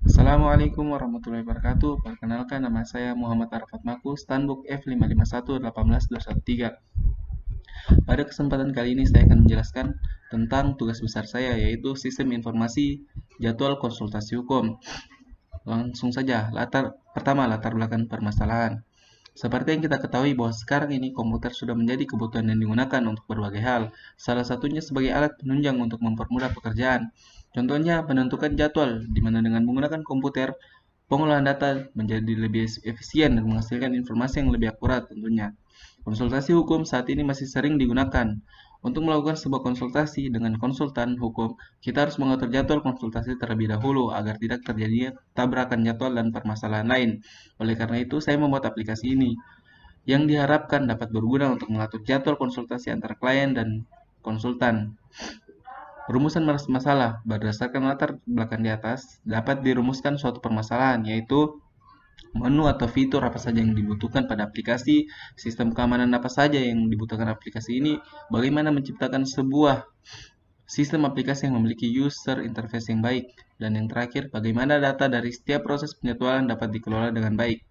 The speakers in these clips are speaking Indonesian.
Assalamualaikum warahmatullahi wabarakatuh. Perkenalkan, nama saya Muhammad Arafat Maku, Stanbook F551-18113. Pada kesempatan kali ini saya akan menjelaskan tentang tugas besar saya, yaitu Sistem Informasi Jadwal Konsultasi Hukum. Langsung saja, latar belakang permasalahan. Seperti yang kita ketahui bahwa sekarang ini komputer sudah menjadi kebutuhan yang digunakan untuk berbagai hal, salah satunya sebagai alat penunjang untuk mempermudah pekerjaan. Contohnya menentukan jadwal, di mana dengan menggunakan komputer, pengolahan data menjadi lebih efisien dan menghasilkan informasi yang lebih akurat tentunya. Konsultasi hukum saat ini masih sering digunakan. Untuk melakukan sebuah konsultasi dengan konsultan hukum, kita harus mengatur jadwal konsultasi terlebih dahulu agar tidak terjadi tabrakan jadwal dan permasalahan lain. Oleh karena itu, saya membuat aplikasi ini yang diharapkan dapat berguna untuk mengatur jadwal konsultasi antara klien dan konsultan. Rumusan masalah berdasarkan latar belakang di atas dapat dirumuskan suatu permasalahan, yaitu menu atau fitur apa saja yang dibutuhkan pada aplikasi, sistem keamanan apa saja yang dibutuhkan aplikasi ini, bagaimana menciptakan sebuah sistem aplikasi yang memiliki user interface yang baik, dan yang terakhir, bagaimana data dari setiap proses penjadwalan dapat dikelola dengan baik.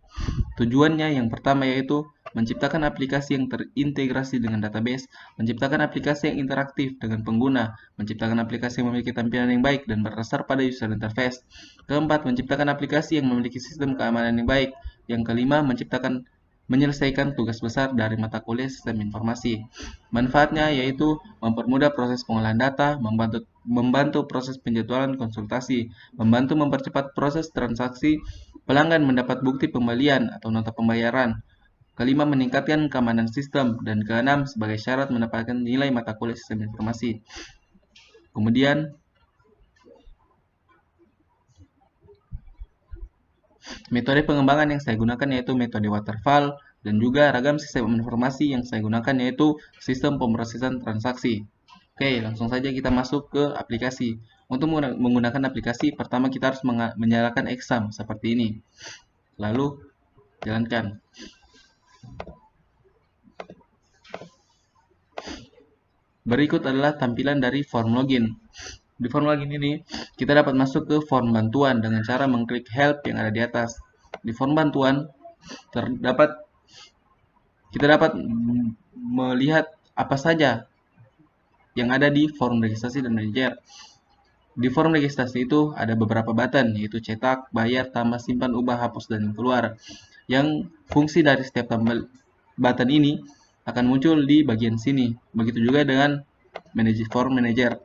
Tujuannya yang pertama yaitu menciptakan aplikasi yang terintegrasi dengan database, menciptakan aplikasi yang interaktif dengan pengguna, menciptakan aplikasi yang memiliki tampilan yang baik dan berdasar pada user interface. Keempat, menciptakan aplikasi yang memiliki sistem keamanan yang baik. Yang kelima, menyelesaikan tugas besar dari mata kuliah sistem informasi. Manfaatnya yaitu mempermudah proses pengolahan data, membantu proses penjadwalan konsultasi, membantu mempercepat proses transaksi, pelanggan mendapat bukti pembelian atau nota pembayaran. Kelima, meningkatkan keamanan sistem. Dan keenam, sebagai syarat mendapatkan nilai mata kuliah sistem informasi. Kemudian, metode pengembangan yang saya gunakan yaitu metode waterfall dan juga ragam sistem informasi yang saya gunakan yaitu sistem pemrosesan transaksi. Oke, langsung saja kita masuk ke aplikasi. Untuk menggunakan aplikasi, pertama kita harus menyalakan exam seperti ini. Lalu, jalankan. Berikut adalah tampilan dari form login. Di form login ini, kita dapat masuk ke form bantuan dengan cara mengklik help yang ada di atas. Di form bantuan, kita dapat melihat apa saja yang ada di form registrasi dan manajer. Di form registrasi itu ada beberapa button, yaitu cetak, bayar, tambah, simpan, ubah, hapus, dan keluar. Yang fungsi dari setiap button ini akan muncul di bagian sini. Begitu juga dengan form manager.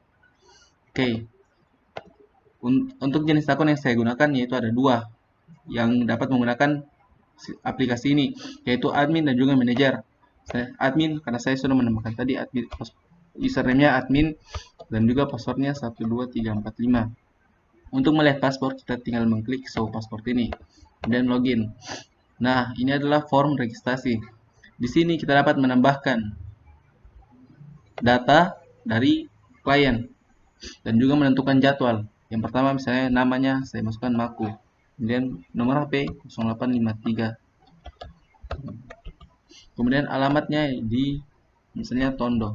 Oke. Untuk jenis akun yang saya gunakan yaitu ada dua yang dapat menggunakan aplikasi ini, yaitu admin dan juga manager. Saya admin karena saya sudah menemukan tadi admin, username-nya admin dan juga passwordnya 12345. Untuk melihat paspor kita tinggal mengklik show paspor ini dan login. Nah, ini adalah form registrasi. Di sini kita dapat menambahkan data dari klien dan juga menentukan jadwal. Yang pertama misalnya namanya saya masukkan Maku. Kemudian nomor HP 0853. Kemudian alamatnya di misalnya Tondo.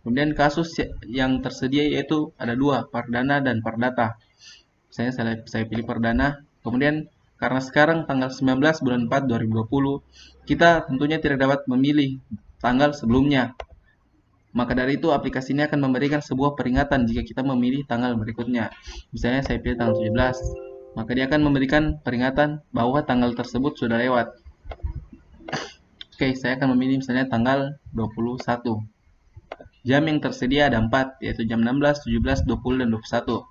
Kemudian kasus yang tersedia yaitu ada dua, Perdana dan Perdata. Saya pilih Perdana. Kemudian karena sekarang tanggal 19 bulan 4 2020, kita tentunya tidak dapat memilih tanggal sebelumnya. Maka dari itu aplikasi ini akan memberikan sebuah peringatan jika kita memilih tanggal berikutnya. Misalnya saya pilih tanggal 17, maka dia akan memberikan peringatan bahwa tanggal tersebut sudah lewat. Oke, saya akan memilih misalnya tanggal 21. Jam yang tersedia ada 4, yaitu jam 16, 17, 20, dan 21.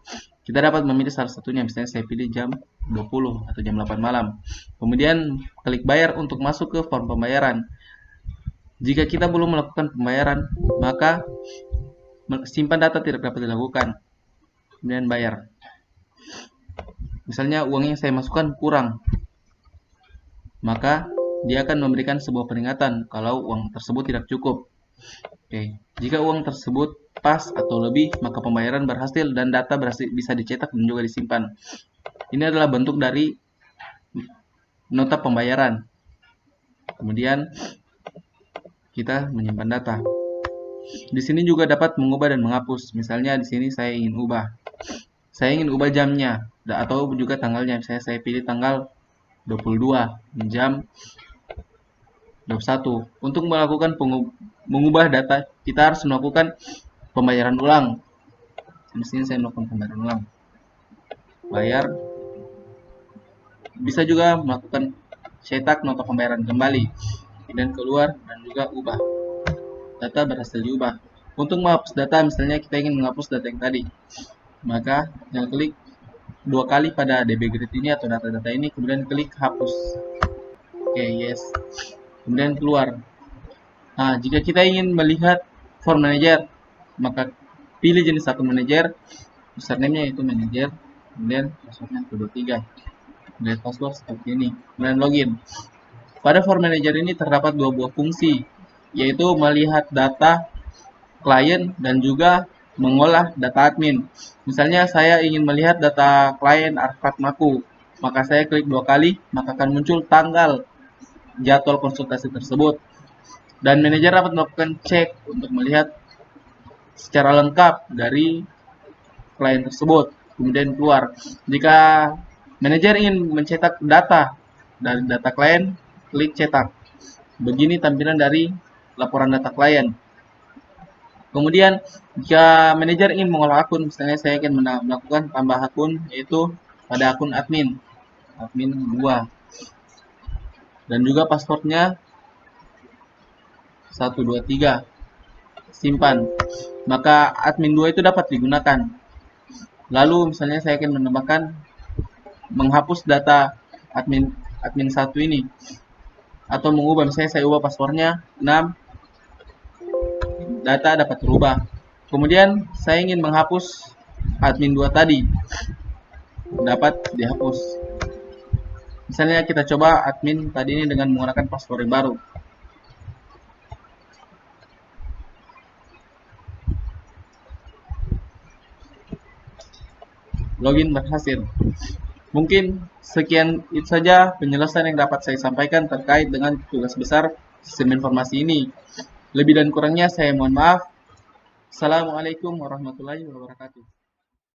Kita dapat memilih salah satunya, misalnya saya pilih jam 20 atau jam 8 malam. Kemudian klik bayar untuk masuk ke form pembayaran. Jika kita belum melakukan pembayaran, maka simpan data tidak dapat dilakukan. Kemudian bayar. Misalnya uang yang saya masukkan kurang, maka dia akan memberikan sebuah peringatan kalau uang tersebut tidak cukup. Oke, jika uang tersebut pas atau lebih, maka pembayaran berhasil dan data bisa dicetak dan juga disimpan. Ini adalah bentuk dari nota pembayaran. Kemudian kita menyimpan data. Di sini juga dapat mengubah dan menghapus. Misalnya di sini saya ingin ubah. saya ingin ubah jamnya atau juga tanggalnya. Misalnya saya pilih tanggal 22 jam 21. Untuk melakukan mengubah data, kita harus melakukan pembayaran ulang. Di sini saya melakukan pembayaran ulang. Bayar. Bisa juga melakukan cetak nota pembayaran kembali. Kemudian keluar dan juga ubah. Data berhasil diubah. Untuk menghapus data, misalnya kita ingin menghapus data yang tadi, maka tinggal klik 2 kali pada DB Grid ini atau data-data ini, kemudian klik hapus. Oke, yes. Kemudian keluar. Nah, jika kita ingin melihat form manager, maka pilih jenis satu manager, username-nya itu manager, kemudian passwordnya 123. Kemudian password seperti ini, kemudian login. Pada form manager ini terdapat dua buah fungsi, yaitu melihat data klien dan juga mengolah data admin. Misalnya saya ingin melihat data klien Arfad Maku, maka saya klik 2 kali, maka akan muncul tanggal jadwal konsultasi tersebut. Dan manajer dapat melakukan cek untuk melihat secara lengkap dari klien tersebut. Kemudian keluar. Jika manajer ingin mencetak data dari data klien, klik cetak. Begini tampilan dari laporan data klien. Kemudian jika manajer ingin mengolah akun, misalnya saya ingin melakukan tambah akun, yaitu pada akun admin 2, dan juga passwordnya 123, simpan, maka admin 2 itu dapat digunakan. Lalu misalnya saya ingin menambahkan menghapus data admin 1 ini, atau mengubah, misalnya saya ubah passwordnya 6, data dapat berubah. Kemudian saya ingin menghapus admin 2 tadi, dapat dihapus. Misalnya kita coba admin tadi ini dengan menggunakan password yang baru. Login berhasil. Mungkin sekian itu saja penjelasan yang dapat saya sampaikan terkait dengan tugas besar sistem informasi ini. Lebih dan kurangnya saya mohon maaf. Assalamualaikum warahmatullahi wabarakatuh.